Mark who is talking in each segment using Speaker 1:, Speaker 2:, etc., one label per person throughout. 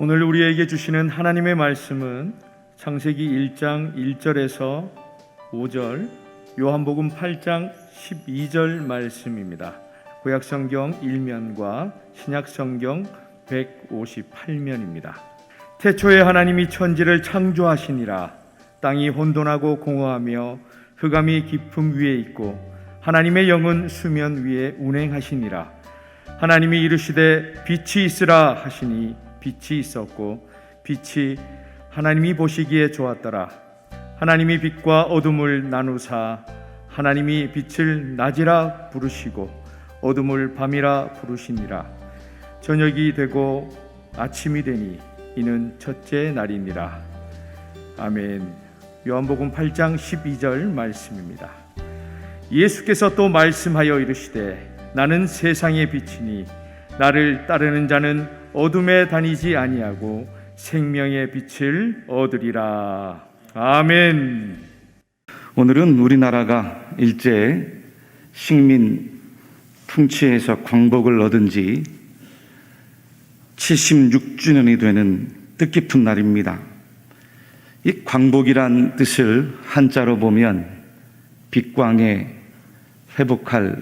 Speaker 1: 오늘 우리에게 주시는 하나님의 말씀은 창세기 1장 1절에서 5절, 요한복음 8장 12절 말씀입니다. 구약성경 1면과 신약성경 158면입니다. 태초에 하나님이 천지를 창조하시니라. 땅이 혼돈하고 공허하며 흑암이 깊음 위에 있고 하나님의 영은 수면 위에 운행하시니라. 하나님이 이르시되 빛이 있으라 하시니 빛이 있었고 빛이 하나님이 보시기에 좋았더라. 하나님이 빛과 어둠을 나누사 하나님이 빛을 낮이라 부르시고 어둠을 밤이라 부르시니라. 저녁이 되고 아침이 되니 이는 첫째 날이니라. 아멘. 요한복음 8장 12절 말씀입니다. 예수께서 또 말씀하여 이르시되 나는 세상의 빛이니 나를 따르는 자는 어둠에 다니지 아니하고 생명의 빛을 얻으리라. 아멘.
Speaker 2: 오늘은 우리나라가 일제 식민 통치에서 광복을 얻은 지 76주년이 되는 뜻깊은 날입니다. 이 광복이란 뜻을 한자로 보면 빛광에 회복할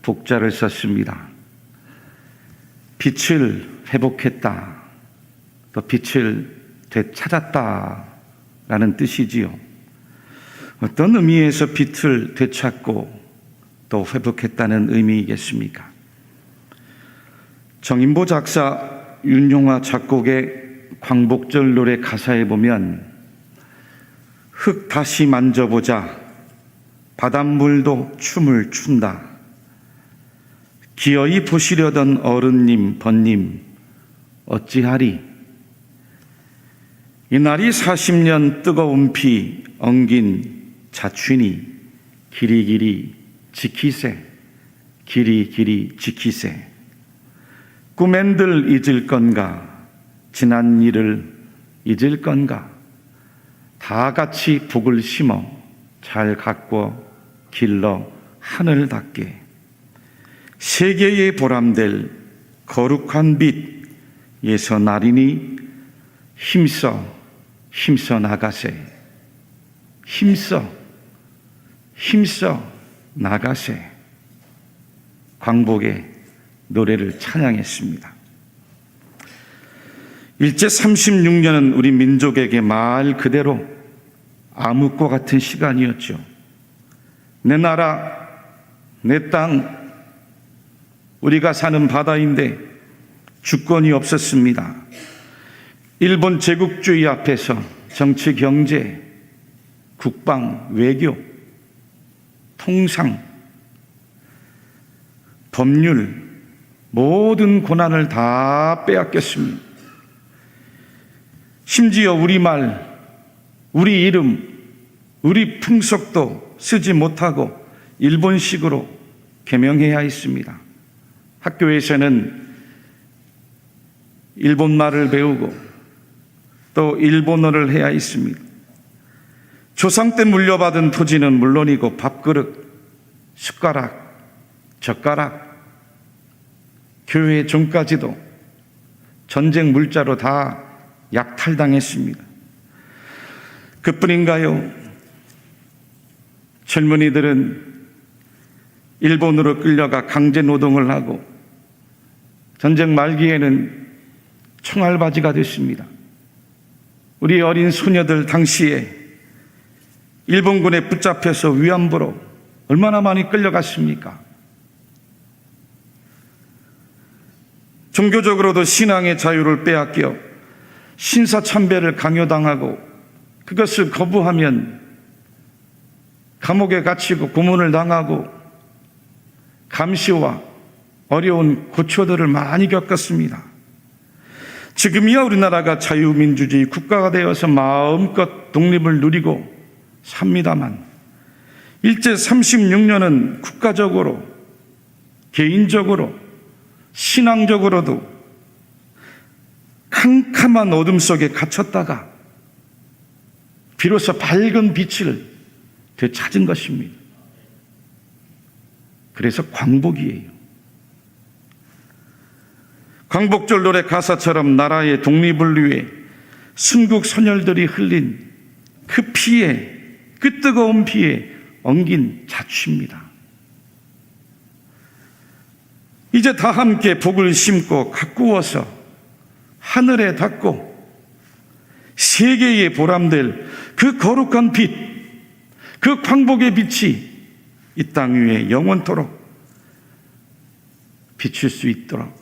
Speaker 2: 복자를 썼습니다. 빛을 회복했다, 또 빛을 되찾았다 라는 뜻이지요. 어떤 의미에서 빛을 되찾고 또 회복했다는 의미이겠습니까? 정인보 작사, 윤용화 작곡의 광복절 노래 가사에 보면 흙 다시 만져보자 바닷물도 춤을 춘다. 기어이 보시려던 어른님 번님 어찌하리. 이날이 40년 뜨거운 피 엉긴 자취니 길이길이 지키세 길이길이 지키세. 꿈엔들 잊을 건가 지난 일을 잊을 건가. 다 같이 복을 심어 잘 가꿔 길러 하늘 닿게. 세계에 보람될 거룩한 빛 예서 나리니 힘써 나가세. 힘써 나가세. 광복의 노래를 찬양했습니다. 일제 36년은 우리 민족에게 말 그대로 암흑과 같은 시간이었죠. 내 나라, 내 땅, 우리가 사는 바다인데 주권이 없었습니다. 일본 제국주의 앞에서 정치, 경제, 국방, 외교, 통상, 법률 모든 권한을 다 빼앗겼습니다. 심지어 우리말, 우리 이름, 우리 풍속도 쓰지 못하고 일본식으로 개명해야 했습니다. 학교에서는 일본말을 배우고 또 일본어를 해야 했습니다. 조상 때 물려받은 토지는 물론이고 밥그릇, 숟가락, 젓가락, 교회 종까지도 전쟁 물자로 다 약탈당했습니다. 그뿐인가요? 젊은이들은 일본으로 끌려가 강제 노동을 하고 전쟁 말기에는 총알바지가 됐습니다. 우리 어린 소녀들 당시에 일본군에 붙잡혀서 위안부로 얼마나 많이 끌려갔습니까? 종교적으로도 신앙의 자유를 빼앗겨 신사참배를 강요당하고 그것을 거부하면 감옥에 갇히고 고문을 당하고 감시와 어려운 고초들을 많이 겪었습니다. 지금이야 우리나라가 자유민주주의 국가가 되어서 마음껏 독립을 누리고 삽니다만 일제 36년은 국가적으로, 개인적으로, 신앙적으로도 캄캄한 어둠 속에 갇혔다가 비로소 밝은 빛을 되찾은 것입니다. 그래서 광복이에요. 광복절 노래 가사처럼 나라의 독립을 위해 순국 선열들이 흘린 그 피에, 그 뜨거운 피에 엉긴 자취입니다. 이제 다 함께 복을 심고 가꾸어서 하늘에 닿고 세계에 보람될 그 거룩한 빛, 그 광복의 빛이 이 땅 위에 영원토록 비출 수 있도록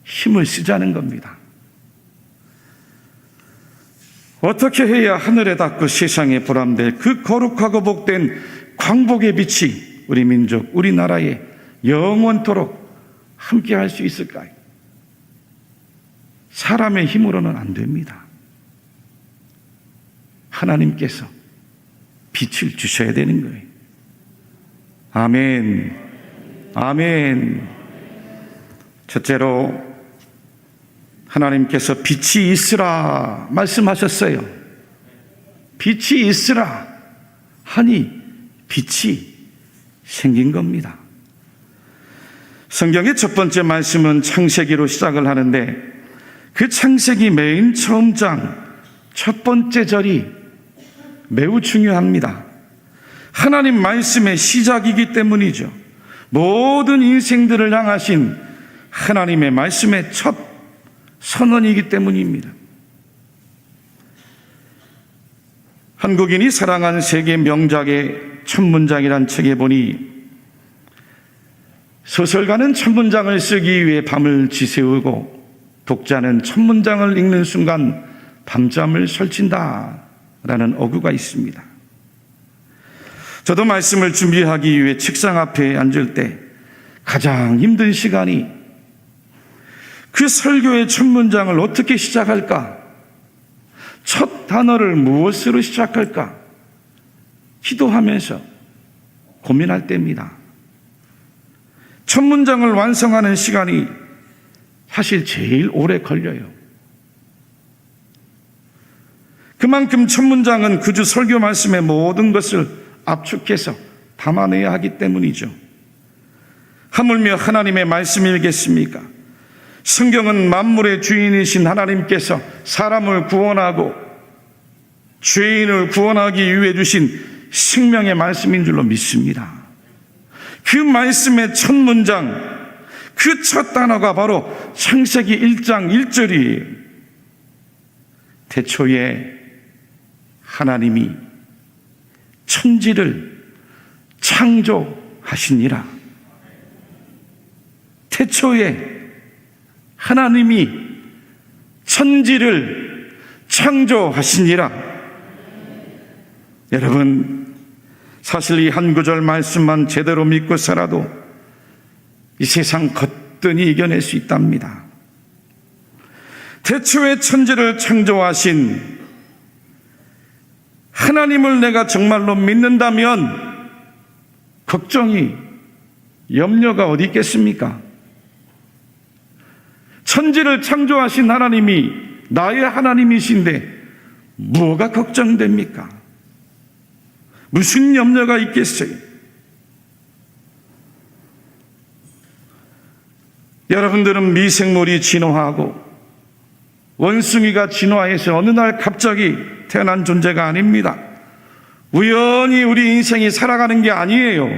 Speaker 2: 힘을 쓰자는 겁니다. 어떻게 해야 하늘에 닿고 세상에 보람될 그 거룩하고 복된 광복의 빛이 우리 민족, 우리나라에 영원토록 함께 할 수 있을까요? 사람의 힘으로는 안 됩니다. 하나님께서 빛을 주셔야 되는 거예요. 아멘. 아멘. 첫째로 하나님께서 빛이 있으라 말씀하셨어요. 빛이 있으라 하니 빛이 생긴 겁니다. 성경의 첫 번째 말씀은 창세기로 시작을 하는데 그 창세기 맨 처음 장 첫 번째 절이 매우 중요합니다. 하나님 말씀의 시작이기 때문이죠. 모든 인생들을 향하신 하나님의 말씀의 첫 선언이기 때문입니다. 한국인이 사랑한 세계 명작의 첫 문장이란 책에 보니 소설가는 첫 문장을 쓰기 위해 밤을 지새우고 독자는 첫 문장을 읽는 순간 밤잠을 설친다라는 어구가 있습니다. 저도 말씀을 준비하기 위해 책상 앞에 앉을 때 가장 힘든 시간이 그 설교의 첫 문장을 어떻게 시작할까? 첫 단어를 무엇으로 시작할까? 기도하면서 고민할 때입니다. 첫 문장을 완성하는 시간이 사실 제일 오래 걸려요. 그만큼 첫 문장은 그 주 설교 말씀의 모든 것을 압축해서 담아내야 하기 때문이죠. 하물며 하나님의 말씀이겠습니까? 성경은 만물의 주인이신 하나님께서 사람을 구원하고 죄인을 구원하기 위해 주신 생명의 말씀인 줄로 믿습니다. 그 말씀의 첫 문장, 그 첫 단어가 바로 창세기 1장 1절이에요. 태초에 하나님이 천지를 창조하시니라. 태초에 하나님이 천지를 창조하시니라. 여러분, 사실 이 한 구절 말씀만 제대로 믿고 살아도 이 세상 거뜬히 이겨낼 수 있답니다. 태초에 천지를 창조하신 하나님을 내가 정말로 믿는다면 걱정이, 염려가 어디 있겠습니까? 천지를 창조하신 하나님이 나의 하나님이신데 뭐가 걱정됩니까? 무슨 염려가 있겠어요? 여러분들은 미생물이 진화하고 원숭이가 진화해서 어느 날 갑자기 태어난 존재가 아닙니다. 우연히 우리 인생이 살아가는 게 아니에요.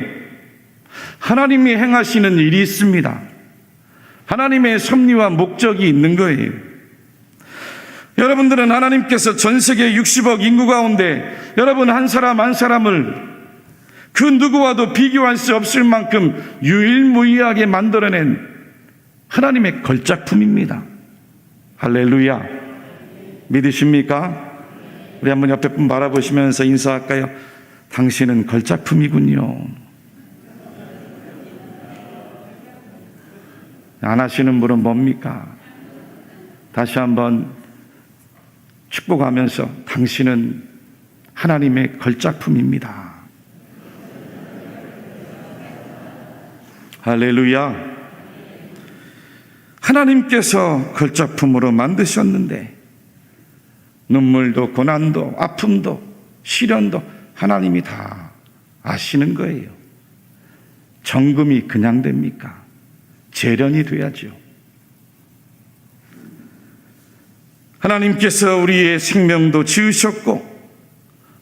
Speaker 2: 하나님이 행하시는 일이 있습니다. 하나님의 섭리와 목적이 있는 거예요. 여러분들은 하나님께서 전 세계 60억 인구 가운데 여러분 한 사람 한 사람을 그 누구와도 비교할 수 없을 만큼 유일무이하게 만들어낸 하나님의 걸작품입니다. 할렐루야. 믿으십니까? 우리 한번 옆에 분 바라보시면서 인사할까요? 당신은 걸작품이군요. 안 하시는 분은 뭡니까? 다시 한번 축복하면서 당신은 하나님의 걸작품입니다. 할렐루야. 하나님께서 걸작품으로 만드셨는데 눈물도 고난도 아픔도 시련도 하나님이 다 아시는 거예요. 정금이 그냥 됩니까? 재련이 돼야죠. 하나님께서 우리의 생명도 지으셨고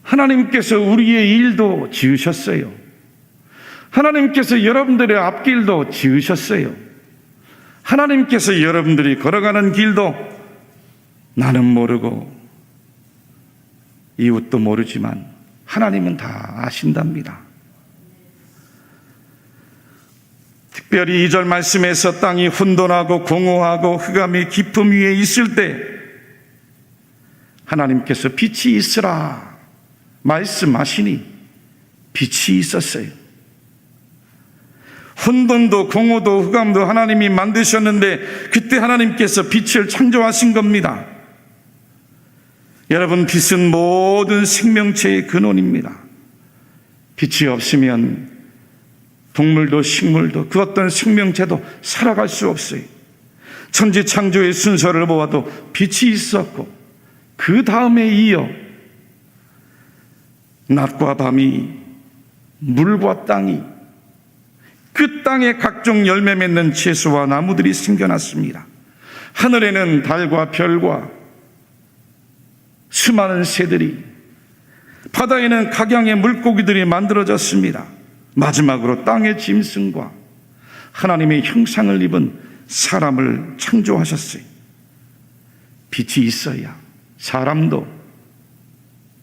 Speaker 2: 하나님께서 우리의 일도 지으셨어요. 하나님께서 여러분들의 앞길도 지으셨어요. 하나님께서 여러분들이 걸어가는 길도 나는 모르고 이웃도 모르지만 하나님은 다 아신답니다. 특별히 2절 말씀에서 땅이 혼돈하고 공허하고 흑암이 깊음 위에 있을 때 하나님께서 빛이 있으라 말씀하시니 빛이 있었어요. 혼돈도 공허도 흑암도 하나님이 만드셨는데 그때 하나님께서 빛을 창조하신 겁니다. 여러분, 빛은 모든 생명체의 근원입니다. 빛이 없으면 동물도 식물도 그 어떤 생명체도 살아갈 수 없어요. 천지 창조의 순서를 보아도 빛이 있었고 그 다음에 이어 낮과 밤이 물과 땅이 그 땅에 각종 열매 맺는 채소와 나무들이 생겨났습니다. 하늘에는 달과 별과 수많은 새들이, 바다에는 각양의 물고기들이 만들어졌습니다. 마지막으로 땅의 짐승과 하나님의 형상을 입은 사람을 창조하셨어요. 빛이 있어야 사람도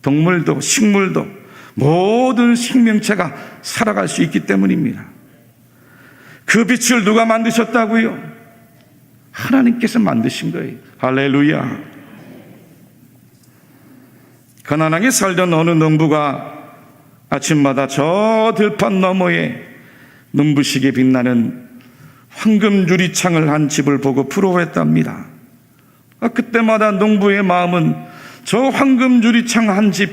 Speaker 2: 동물도 식물도 모든 생명체가 살아갈 수 있기 때문입니다. 그 빛을 누가 만드셨다고요? 하나님께서 만드신 거예요. 할렐루야. 가나안에 살던 어느 농부가 아침마다 저 들판 너머에 눈부시게 빛나는 황금 유리창을 한 집을 보고 부러워했답니다. 그때마다 농부의 마음은 저 황금 유리창 한 집,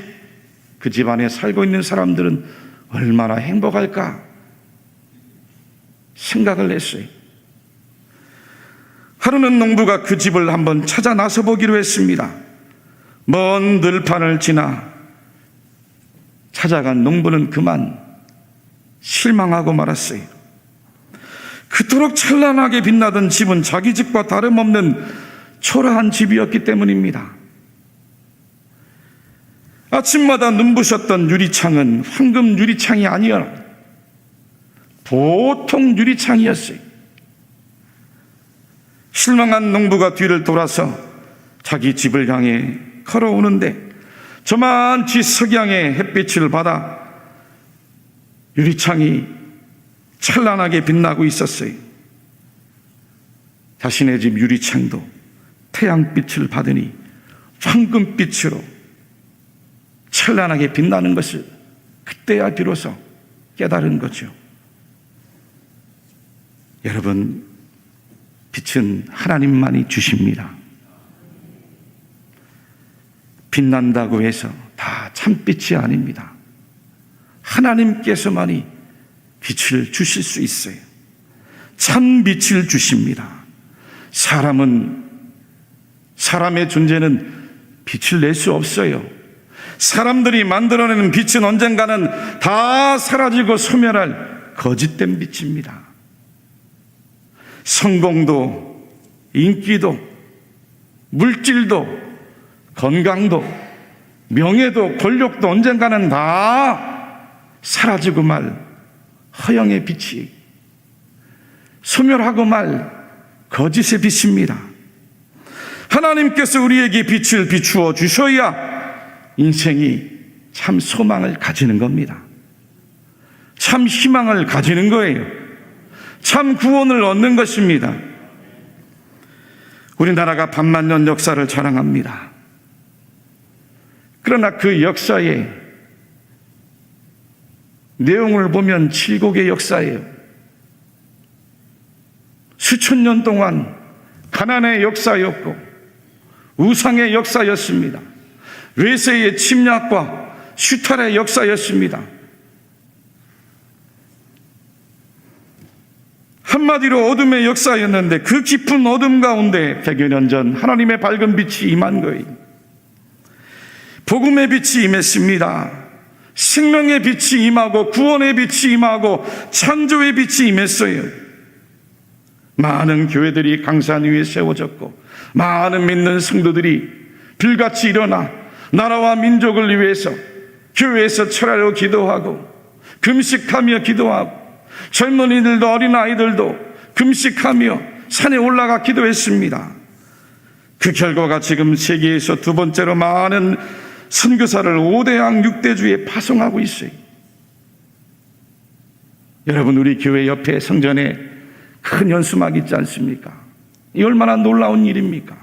Speaker 2: 그 집 안에 살고 있는 사람들은 얼마나 행복할까 생각을 했어요. 하루는 농부가 그 집을 한번 찾아 나서 보기로 했습니다. 먼 들판을 지나 찾아간 농부는 그만 실망하고 말았어요. 그토록 찬란하게 빛나던 집은 자기 집과 다름없는 초라한 집이었기 때문입니다. 아침마다 눈부셨던 유리창은 황금 유리창이 아니라 보통 유리창이었어요. 실망한 농부가 뒤를 돌아서 자기 집을 향해 걸어오는데 저만치 석양의 햇빛을 받아 유리창이 찬란하게 빛나고 있었어요. 자신의 집 유리창도 태양빛을 받으니 황금빛으로 찬란하게 빛나는 것을 그때야 비로소 깨달은 거죠. 여러분, 빛은 하나님만이 주십니다. 빛난다고 해서 다 참빛이 아닙니다. 하나님께서만이 빛을 주실 수 있어요. 참빛을 주십니다. 사람의 존재는 빛을 낼 수 없어요. 사람들이 만들어내는 빛은 언젠가는 다 사라지고 소멸할 거짓된 빛입니다. 성공도, 인기도, 물질도, 건강도, 명예도, 권력도 언젠가는 다 사라지고 말 허영의 빛이, 소멸하고 말 거짓의 빛입니다. 하나님께서 우리에게 빛을 비추어 주셔야 인생이 참 소망을 가지는 겁니다. 참 희망을 가지는 거예요. 참 구원을 얻는 것입니다. 우리나라가 반만년 역사를 자랑합니다. 그러나 그 역사의 내용을 보면 칠곡의 역사예요. 수천 년 동안 가난의 역사였고 우상의 역사였습니다. 외세의 침략과 수탈의 역사였습니다. 한마디로 어둠의 역사였는데 그 깊은 어둠 가운데 100여 년 전 하나님의 밝은 빛이 임한 거예요. 복음의 빛이 임했습니다. 생명의 빛이 임하고 구원의 빛이 임하고 창조의 빛이 임했어요. 많은 교회들이 강산 위에 세워졌고 많은 믿는 성도들이 불같이 일어나 나라와 민족을 위해서 교회에서 철야로 기도하고 금식하며 기도하고 젊은이들도 어린아이들도 금식하며 산에 올라가 기도했습니다. 그 결과가 지금 세계에서 두 번째로 많은 선교사를 5대양 6대주에 파송하고 있어요. 여러분, 우리 교회 옆에 성전에 큰 현수막 있지 않습니까? 이 얼마나 놀라운 일입니까?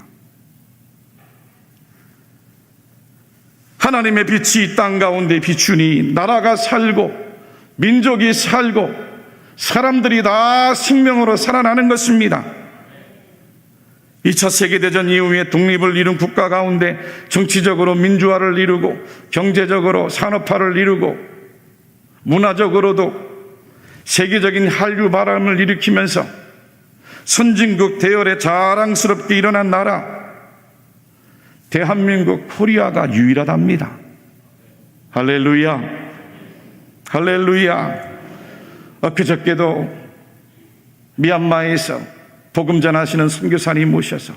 Speaker 2: 하나님의 빛이 이 땅 가운데 비추니 나라가 살고 민족이 살고 사람들이 다 생명으로 살아나는 것입니다. 2차 세계대전 이후에 독립을 이룬 국가 가운데 정치적으로 민주화를 이루고 경제적으로 산업화를 이루고 문화적으로도 세계적인 한류 바람을 일으키면서 선진국 대열에 자랑스럽게 일어난 나라, 대한민국 코리아가 유일하답니다. 할렐루야, 할렐루야. 그저께도 미얀마에서 복음 전하시는 선교사님 모셔서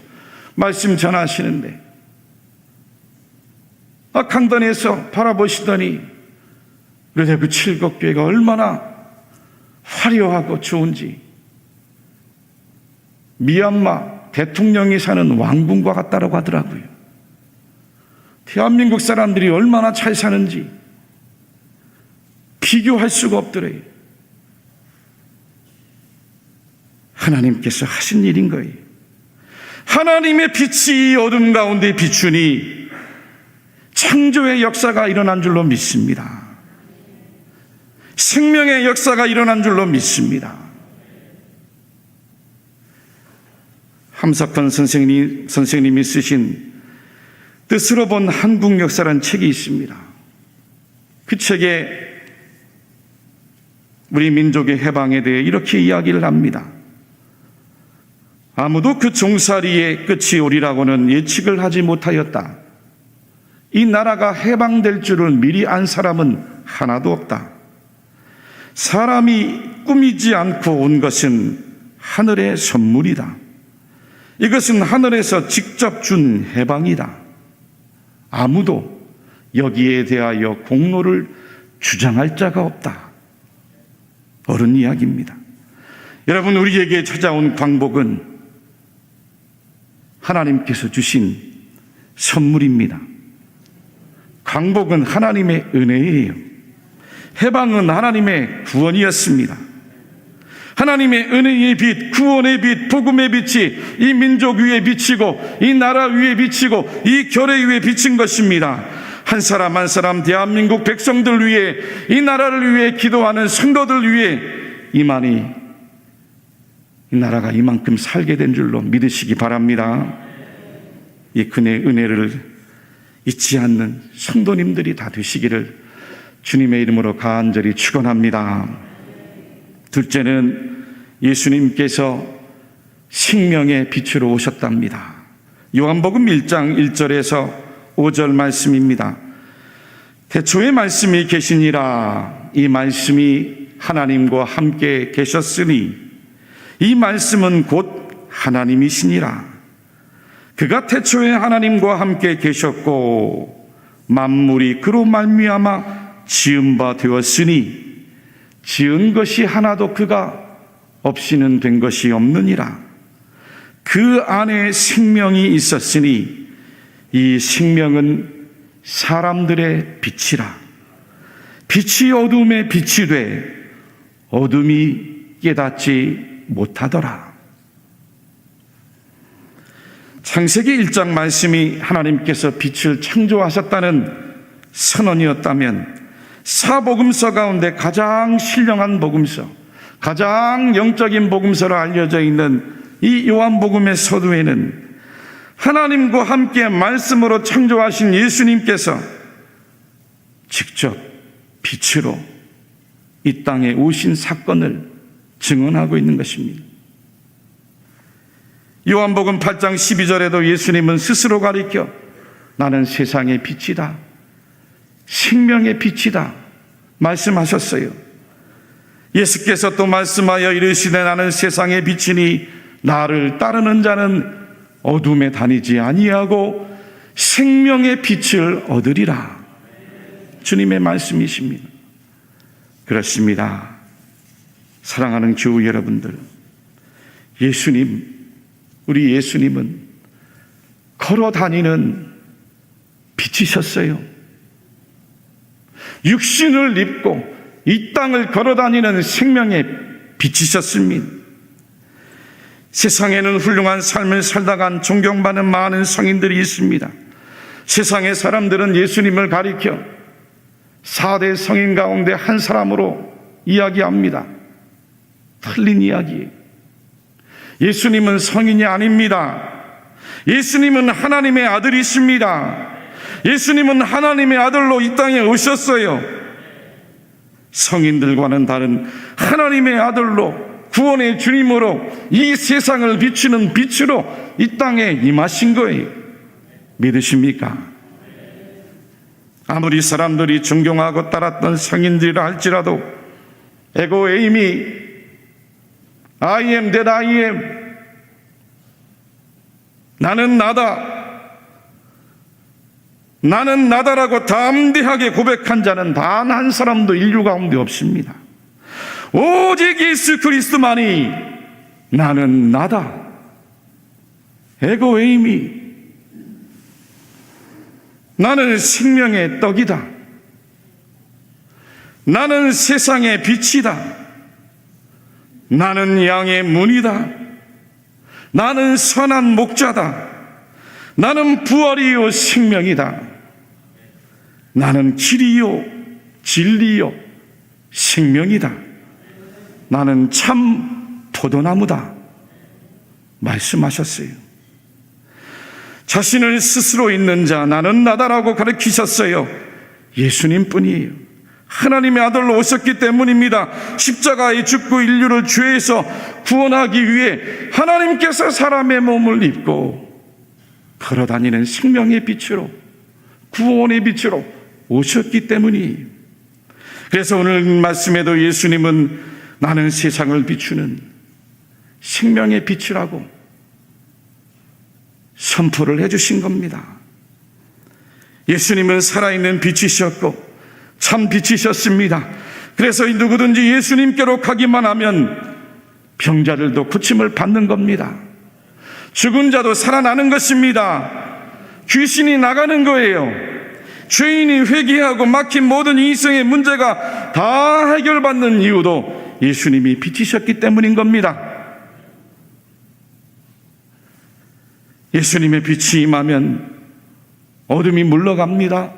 Speaker 2: 말씀 전하시는데 강단에서 바라보시더니 그래도 그 칠곡교회가 얼마나 화려하고 좋은지, 미얀마 대통령이 사는 왕궁과 같다고 하더라고요. 대한민국 사람들이 얼마나 잘 사는지 비교할 수가 없더래요. 하나님께서 하신 일인 거예요. 하나님의 빛이 어둠 가운데 비추니 창조의 역사가 일어난 줄로 믿습니다. 생명의 역사가 일어난 줄로 믿습니다. 함석헌 선생님이 쓰신 뜻으로 본 한국 역사라는 책이 있습니다. 그 책에 우리 민족의 해방에 대해 이렇게 이야기를 합니다. 아무도 그 종살이의 끝이 오리라고는 예측을 하지 못하였다. 이 나라가 해방될 줄을 미리 안 사람은 하나도 없다. 사람이 꾸미지 않고 온 것은 하늘의 선물이다. 이것은 하늘에서 직접 준 해방이다. 아무도 여기에 대하여 공로를 주장할 자가 없다. 옳은 이야기입니다. 여러분, 우리에게 찾아온 광복은 하나님께서 주신 선물입니다. 광복은 하나님의 은혜예요. 해방은 하나님의 구원이었습니다. 하나님의 은혜의 빛, 구원의 빛, 복음의 빛이 이 민족 위에 비치고 이 나라 위에 비치고 이 교회 위에 비친 것입니다. 한 사람 한 사람 대한민국 백성들 위해, 이 나라를 위해 기도하는 성도들 위해 이만희 이 나라가 이만큼 살게 된 줄로 믿으시기 바랍니다. 이 그의 은혜를 잊지 않는 성도님들이 다 되시기를 주님의 이름으로 간절히 축원합니다. 둘째는 예수님께서 생명의 빛으로 오셨답니다. 요한복음 1장 1절에서 5절 말씀입니다. 태초에 말씀이 계시니라. 이 말씀이 하나님과 함께 계셨으니 이 말씀은 곧 하나님이시니라. 그가 태초에 하나님과 함께 계셨고 만물이 그로 말미암아 지은 바 되었으니 지은 것이 하나도 그가 없이는 된 것이 없느니라. 그 안에 생명이 있었으니 이 생명은 사람들의 빛이라. 빛이 어둠에 빛이 돼 어둠이 깨닫지 못하더라. 창세기 1장 말씀이 하나님께서 빛을 창조하셨다는 선언이었다면 사복음서 가운데 가장 신령한 복음서, 가장 영적인 복음서로 알려져 있는 이 요한복음의 서두에는 하나님과 함께 말씀으로 창조하신 예수님께서 직접 빛으로 이 땅에 오신 사건을 증언하고 있는 것입니다. 요한복음 8장 12절에도 예수님은 스스로 가리켜 나는 세상의 빛이다, 생명의 빛이다 말씀하셨어요. 예수께서 또 말씀하여 이르시되 나는 세상의 빛이니 나를 따르는 자는 어둠에 다니지 아니하고 생명의 빛을 얻으리라. 주님의 말씀이십니다. 그렇습니다. 사랑하는 교우 여러분들, 우리 예수님은 걸어 다니는 빛이셨어요. 육신을 입고 이 땅을 걸어 다니는 생명의 빛이셨습니다. 세상에는 훌륭한 삶을 살다 간 존경받는 많은 성인들이 있습니다. 세상의 사람들은 예수님을 가리켜 4대 성인 가운데 한 사람으로 이야기합니다. 틀린 이야기예요. 예수님은 성인이 아닙니다. 예수님은 하나님의 아들이십니다. 예수님은 하나님의 아들로 이 땅에 오셨어요. 성인들과는 다른 하나님의 아들로, 구원의 주님으로 이 세상을 비추는 빛으로 이 땅에 임하신 거예요. 믿으십니까? 아무리 사람들이 존경하고 따랐던 성인들이라 할지라도 에고 에이미, I am that I am, 나는 나다라고 담대하게 고백한 자는 단 한 사람도 인류 가운데 없습니다. 오직 예수 그리스도만이 나는 나다, 에고 에이미, 나는 생명의 떡이다, 나는 세상의 빛이다, 나는 양의 문이다, 나는 선한 목자다, 나는 부활이요 생명이다, 나는 길이요 진리요 생명이다, 나는 참 포도나무다 말씀하셨어요. 자신을 스스로 있는 자 나는 나다라고 가르치셨어요. 예수님뿐이에요. 하나님의 아들로 오셨기 때문입니다. 십자가에 죽고 인류를 죄에서 구원하기 위해 하나님께서 사람의 몸을 입고 걸어다니는 생명의 빛으로, 구원의 빛으로 오셨기 때문이에요. 그래서 오늘 말씀에도 예수님은 나는 세상을 비추는 생명의 빛이라고 선포를 해주신 겁니다. 예수님은 살아있는 빛이셨고 참 빛이셨습니다. 그래서 누구든지 예수님께로 가기만 하면 병자들도 고침을 받는 겁니다. 죽은 자도 살아나는 것입니다. 귀신이 나가는 거예요. 죄인이 회개하고 막힌 모든 인생의 문제가 다 해결받는 이유도 예수님이 빛이셨기 때문인 겁니다. 예수님의 빛이 임하면 어둠이 물러갑니다.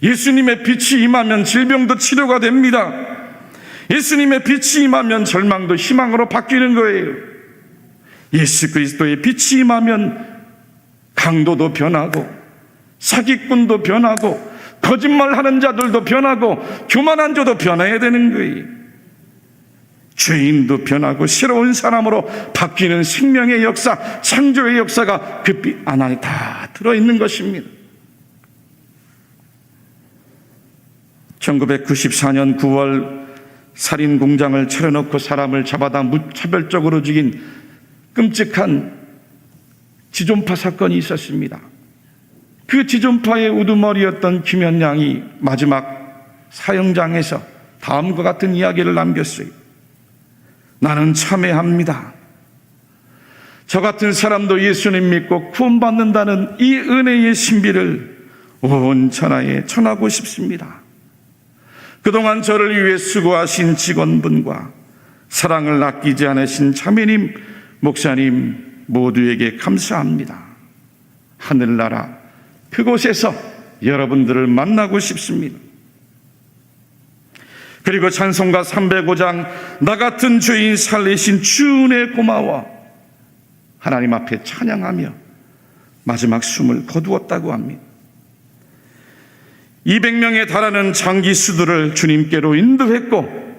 Speaker 2: 예수님의 빛이 임하면 질병도 치료가 됩니다. 예수님의 빛이 임하면 절망도 희망으로 바뀌는 거예요. 예수 그리스도의 빛이 임하면 강도도 변하고 사기꾼도 변하고 거짓말하는 자들도 변하고 교만한 자도 변해야 되는 거예요. 죄인도 변하고 새로운 사람으로 바뀌는 생명의 역사, 창조의 역사가 그 빛 안에 다 들어있는 것입니다. 1994년 9월 살인 공장을 차려놓고 사람을 잡아다 무차별적으로 죽인 끔찍한 지존파 사건이 있었습니다. 그 지존파의 우두머리였던 김현양이 마지막 사형장에서 다음과 같은 이야기를 남겼어요. 나는 참회합니다. 저 같은 사람도 예수님 믿고 구원받는다는 이 은혜의 신비를 온 천하에 전하고 싶습니다. 그동안 저를 위해 수고하신 직원분과 사랑을 아끼지 않으신 자매님, 목사님 모두에게 감사합니다. 하늘나라 그곳에서 여러분들을 만나고 싶습니다. 그리고 찬송가 305장 나 같은 죄인 살리신 주 은혜 고마워 하나님 앞에 찬양하며 마지막 숨을 거두었다고 합니다. 200명에 달하는 장기수들을 주님께로 인도했고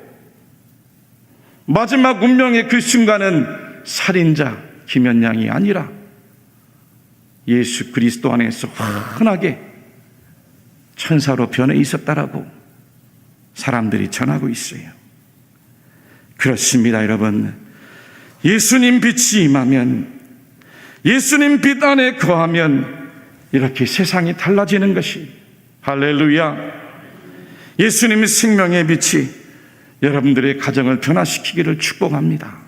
Speaker 2: 마지막 운명의 그 순간은 살인자 김현양이 아니라 예수 그리스도 안에서 환하게 천사로 변해 있었다라고 사람들이 전하고 있어요. 그렇습니다, 여러분. 예수님 빛이 임하면, 예수님 빛 안에 거하면 이렇게 세상이 달라지는 것이, 할렐루야. 예수님의 생명의 빛이 여러분들의 가정을 변화시키기를 축복합니다.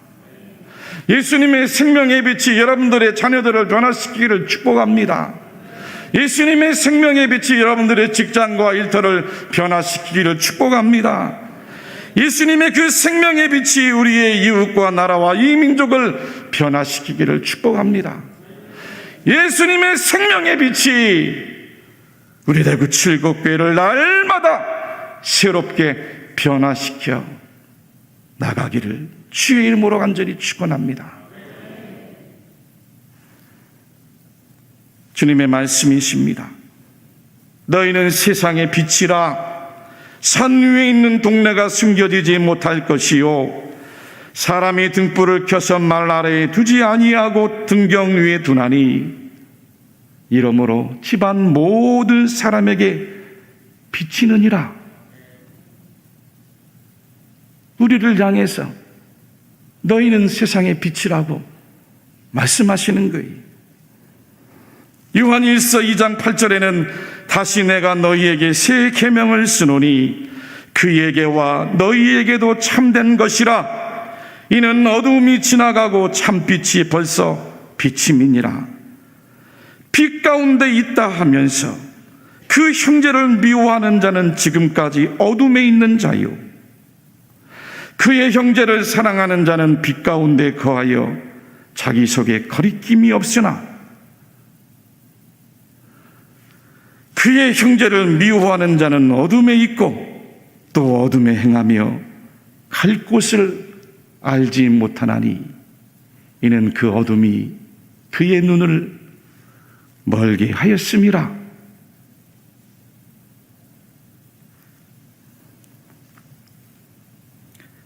Speaker 2: 예수님의 생명의 빛이 여러분들의 자녀들을 변화시키기를 축복합니다. 예수님의 생명의 빛이 여러분들의 직장과 일터를 변화시키기를 축복합니다. 예수님의 그 생명의 빛이 우리의 이웃과 나라와 이 민족을 변화시키기를 축복합니다. 예수님의 생명의 빛이 우리 대구 칠곡교회를 날마다 새롭게 변화시켜 나가기를 주의 이름으로 간절히 축원합니다. 주님의 말씀이십니다. 너희는 세상의 빛이라. 산 위에 있는 동네가 숨겨지지 못할 것이요, 사람이 등불을 켜서 말 아래에 두지 아니하고 등경 위에 두나니, 이러므로 집안 모든 사람에게 비치느니라. 우리를 향해서 너희는 세상의 빛이라고 말씀하시는 거예요. 요한 1서 2장 8절에는 다시 내가 너희에게 새 계명을 쓰노니 그에게와 너희에게도 참된 것이라. 이는 어두움이 지나가고 참빛이 벌써 비침이니라. 빛 가운데 있다 하면서 그 형제를 미워하는 자는 지금까지 어둠에 있는 자요, 그의 형제를 사랑하는 자는 빛 가운데 거하여 자기 속에 거리낌이 없으나, 그의 형제를 미워하는 자는 어둠에 있고 또 어둠에 행하며 갈 곳을 알지 못하나니, 이는 그 어둠이 그의 눈을 멀게 하였음이라.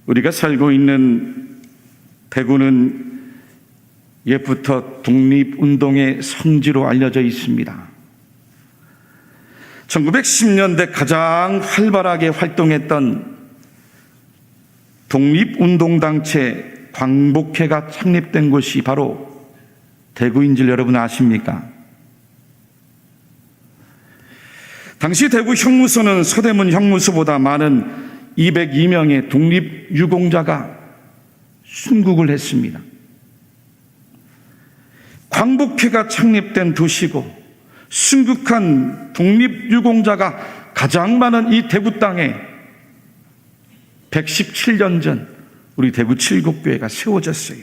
Speaker 2: 우리가 살고 있는 대구는 옛부터 독립운동의 성지로 알려져 있습니다. 1910년대 가장 활발하게 활동했던 독립운동단체 광복회가 창립된 곳이 바로 대구인 줄 여러분 아십니까? 당시 대구 형무소는 서대문 형무소보다 많은 202명의 독립유공자가 순국을 했습니다. 광복회가 창립된 도시고 순국한 독립유공자가 가장 많은 이 대구 땅에 117년 전 우리 대구 칠곡교회가 세워졌어요.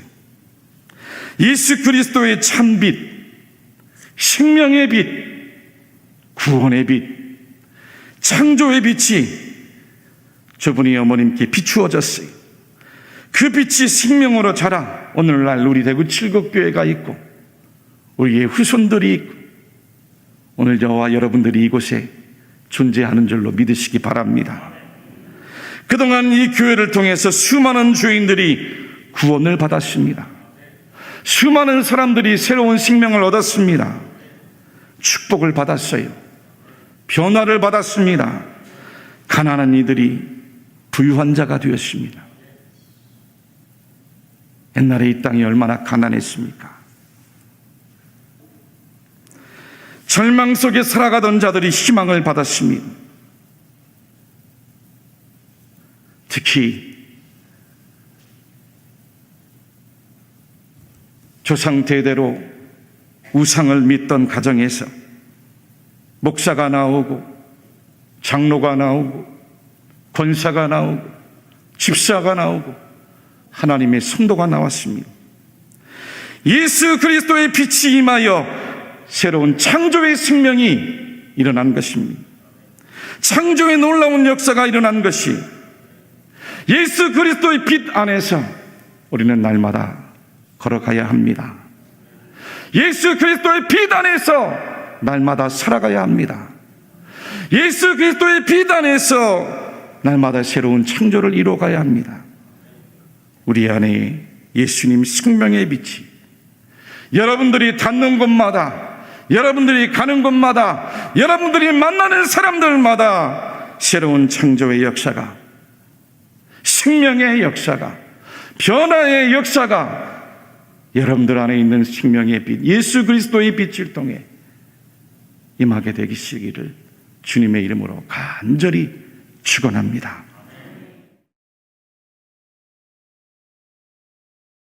Speaker 2: 예수 그리스도의 참빛, 생명의 빛, 구원의 빛, 창조의 빛이 저분이 어머님께 비추어졌어요. 그 빛이 생명으로 자라 오늘날 우리 대구 칠곡교회가 있고 우리의 후손들이 있고 오늘 저와 여러분들이 이곳에 존재하는 줄로 믿으시기 바랍니다. 그동안 이 교회를 통해서 수많은 죄인들이 구원을 받았습니다. 수많은 사람들이 새로운 생명을 얻었습니다. 축복을 받았어요. 변화를 받았습니다. 가난한 이들이 부유한 자가 되었습니다. 옛날에 이 땅이 얼마나 가난했습니까? 절망 속에 살아가던 자들이 희망을 받았습니다. 특히 조상 대대로 우상을 믿던 가정에서 목사가 나오고 장로가 나오고 권사가 나오고 집사가 나오고 하나님의 성도가 나왔습니다. 예수 그리스도의 빛이 임하여 새로운 창조의 생명이 일어난 것입니다. 창조의 놀라운 역사가 일어난 것이 예수 그리스도의 빛 안에서 우리는 날마다 걸어가야 합니다. 예수 그리스도의 빛 안에서 날마다 살아가야 합니다. 예수 그리스도의 빛 안에서 날마다 새로운 창조를 이루어가야 합니다. 우리 안에 예수님 생명의 빛이 여러분들이 닿는 곳마다, 여러분들이 가는 곳마다, 여러분들이 만나는 사람들마다 새로운 창조의 역사가, 생명의 역사가, 변화의 역사가 여러분들 안에 있는 생명의 빛, 예수 그리스도의 빛을 통해 임하게 되시기를 주님의 이름으로 간절히 축원합니다.